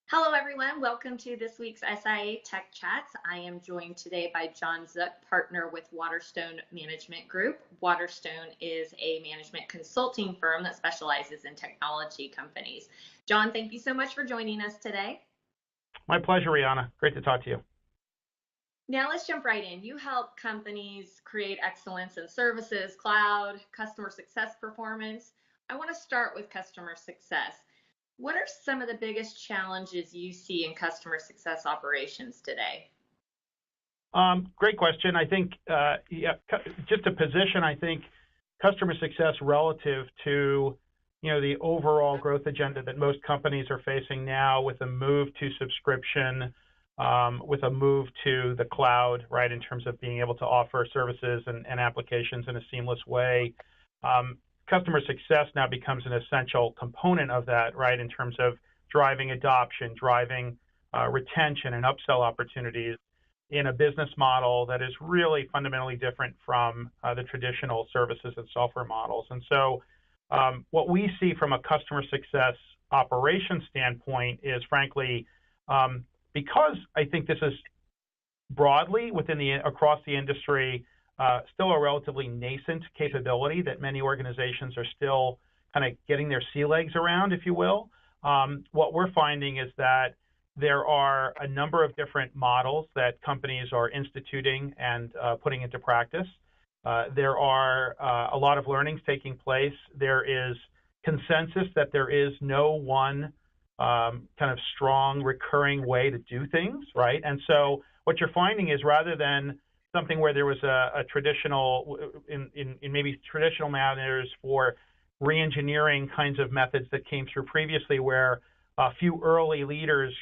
Hello, everyone. Welcome to this week's SIIA Tech Chats. I am joined today by John Zook, partner with Waterstone Management Group. Waterstone is a management consulting firm that specializes in technology companies. John, thank you so much for joining us today. My pleasure, Rihanna. Great to talk to you. Now let's jump right in. You help companies create excellence in services, cloud, customer success performance. I want to start with customer success. What are some of the biggest challenges you see in customer success operations today? Great question. I think, just to position, I think customer success relative to, the overall growth agenda that most companies are facing now with a move to subscription, with a move to the cloud, right, in terms of being able to offer services and applications in a seamless way. Customer success now becomes an essential component of that, right, in terms of driving adoption, driving retention and upsell opportunities in a business model that is really fundamentally different from the traditional services and software models. And so what we see from a customer success operation standpoint is, frankly, because I think this is broadly across the industry, still a relatively nascent capability that many organizations are still kind of getting their sea legs around, if you will. What we're finding is that there are a number of different models that companies are instituting and putting into practice. There are a lot of learnings taking place. There is consensus that there is no one kind of strong recurring way to do things, right? And so what you're finding is rather than something where there was a traditional, in maybe traditional manners for re-engineering kinds of methods that came through previously, where a few early leaders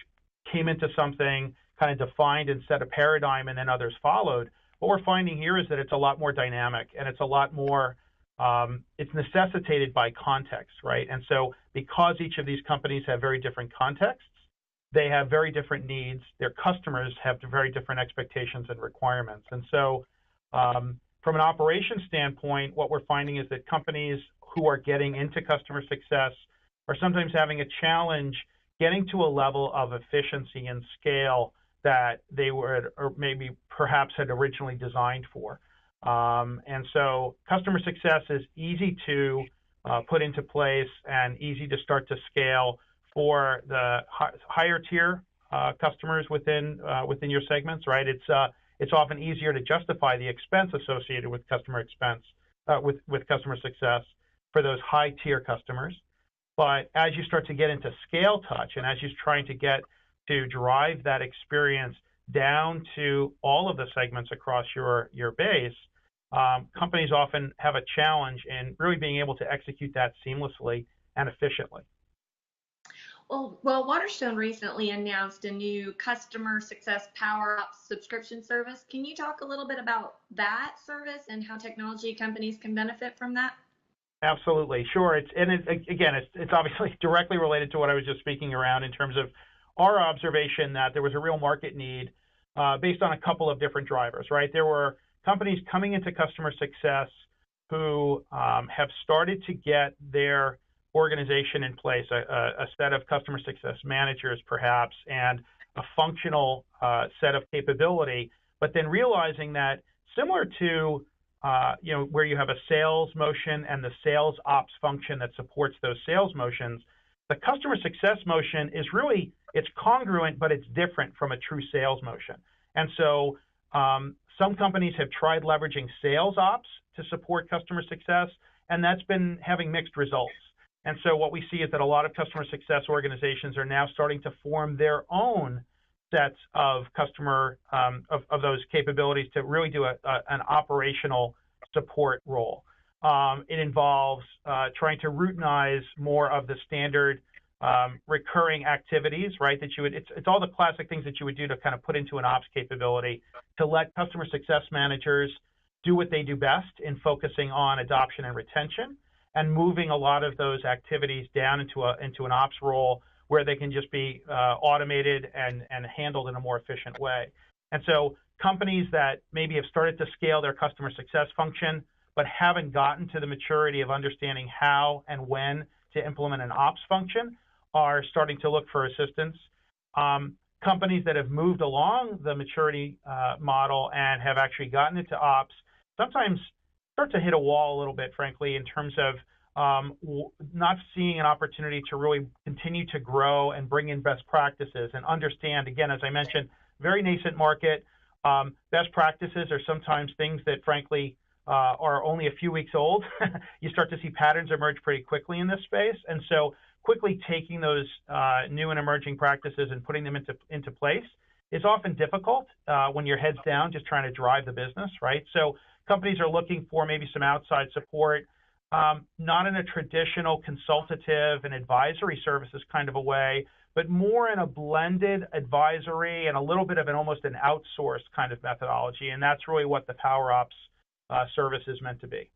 came into something, kind of defined and set a paradigm, and then others followed. What we're finding here is that it's a lot more dynamic, and it's a lot more, it's necessitated by context, right? And so because each of these companies have very different contexts, they have very different needs. Their customers have very different expectations and requirements. And so from an operations standpoint, what we're finding is that companies who are getting into customer success are sometimes having a challenge getting to a level of efficiency and scale that they would, or maybe perhaps had originally designed for. And so customer success is easy to put into place and easy to start to scale for the higher tier customers within your segments, right? It's often easier to justify the expense associated with customer success for those high tier customers. But as you start to get into scale touch, and as you're trying to get to drive that experience down to all of the segments across your base, companies often have a challenge in really being able to execute that seamlessly and efficiently. Well, Waterstone recently announced a new customer success power up subscription service. Can you talk a little bit about that service and how technology companies can benefit from that? Absolutely, sure. It's obviously directly related to what I was just speaking around in terms of our observation that there was a real market need based on a couple of different drivers, right? There were companies coming into customer success who have started to get their organization in place, a set of customer success managers perhaps, and a functional set of capability, but then realizing that similar to where you have a sales motion and the sales ops function that supports those sales motions, the customer success motion is really, it's congruent, but it's different from a true sales motion. And so some companies have tried leveraging sales ops to support customer success, and that's been having mixed results. And so what we see is that a lot of customer success organizations are now starting to form their own sets of of those capabilities to really do an operational support role. It involves trying to routinize more of the standard recurring activities, right? That you would, it's all the classic things that you would do to kind of put into an ops capability to let customer success managers do what they do best in focusing on adoption and retention, and moving a lot of those activities down into an ops role where they can just be automated and handled in a more efficient way. And so companies that maybe have started to scale their customer success function, but haven't gotten to the maturity of understanding how and when to implement an ops function are starting to look for assistance. Companies that have moved along the maturity model and have actually gotten into ops sometimes start to hit a wall a little bit, frankly, in terms of not seeing an opportunity to really continue to grow and bring in best practices and understand, again, as I mentioned, very nascent market. Best practices are sometimes things that, frankly, are only a few weeks old. You start to see patterns emerge pretty quickly in this space. And so quickly taking those new and emerging practices and putting them into place is often difficult when your head's down just trying to drive the business, right? So companies are looking for maybe some outside support, not in a traditional consultative and advisory services kind of a way, but more in a blended advisory and a little bit of almost an outsourced kind of methodology. And that's really what the Power Ops service is meant to be.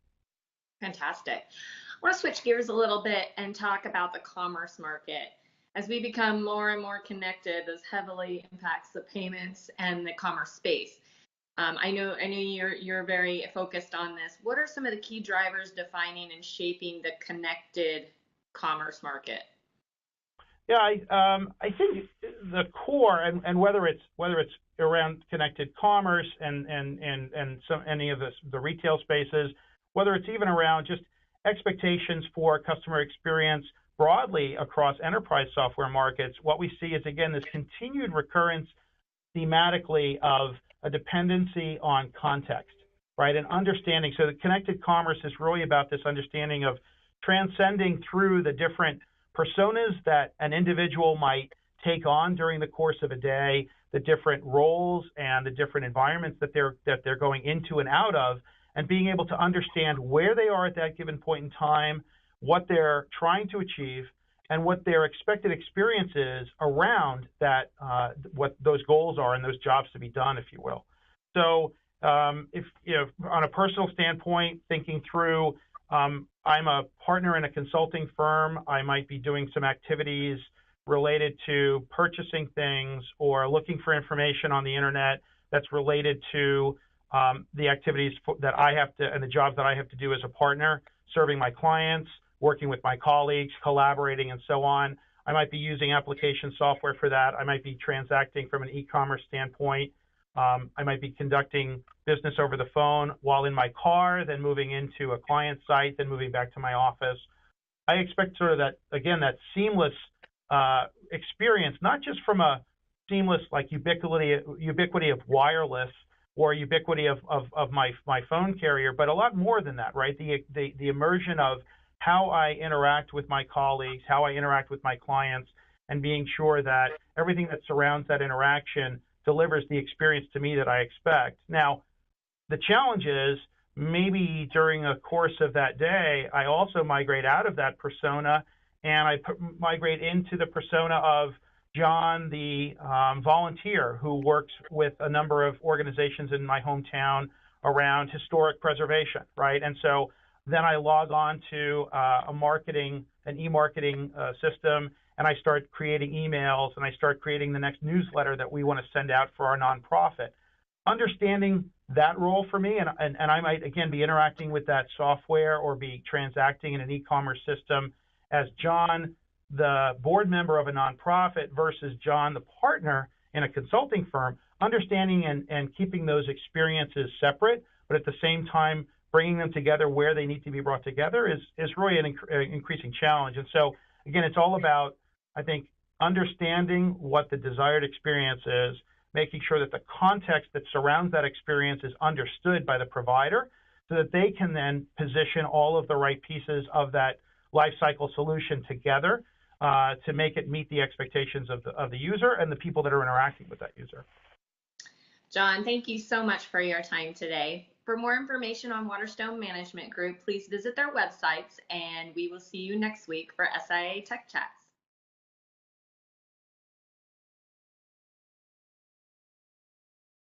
Fantastic. I want to switch gears a little bit and talk about the commerce market. As we become more and more connected, this heavily impacts the payments and the commerce space. I know you're very focused on this. What are some of the key drivers defining and shaping the connected commerce market? Yeah, I think the core, and whether it's around connected commerce and any of the retail spaces, whether it's even around just expectations for customer experience broadly across enterprise software markets, what we see is, again, this continued recurrence thematically of a dependency on context, right? And understanding. So the connected commerce is really about this understanding of transcending through the different personas that an individual might take on during the course of a day, the different roles and the different environments that they're going into and out of, and being able to understand where they are at that given point in time, what they're trying to achieve, and what their expected experience is around that, what those goals are and those jobs to be done, if you will. So if, on a personal standpoint, thinking through, I'm a partner in a consulting firm, I might be doing some activities related to purchasing things or looking for information on the internet that's related to the activities that I have to, and the jobs that I have to do as a partner, serving my clients, working with my colleagues, collaborating, and so on. I might be using application software for that. I might be transacting from an e-commerce standpoint. I might be conducting business over the phone while in my car, then moving into a client site, then moving back to my office. I expect sort of that, again, that seamless experience, not just from a seamless like ubiquity of wireless or ubiquity of my phone carrier, but a lot more than that, right? The immersion of how I interact with my colleagues, how I interact with my clients, and being sure that everything that surrounds that interaction delivers the experience to me that I expect. Now, the challenge is maybe during the course of that day, I also migrate out of that persona and I migrate into the persona of John, the volunteer who works with a number of organizations in my hometown around historic preservation, right? And so then I log on to an e-marketing system, and I start creating emails, and I start creating the next newsletter that we want to send out for our nonprofit. Understanding that role for me, and I might, again, be interacting with that software or be transacting in an e-commerce system as John, the board member of a nonprofit, versus John, the partner in a consulting firm, understanding and keeping those experiences separate, but at the same time, bringing them together where they need to be brought together is really an increasing challenge. And so, again, it's all about, I think, understanding what the desired experience is, making sure that the context that surrounds that experience is understood by the provider so that they can then position all of the right pieces of that lifecycle solution together to make it meet the expectations of the user and the people that are interacting with that user. John, thank you so much for your time today. For more information on Waterstone Management Group, please visit their websites, and we will see you next week for SIIA Tech Chats.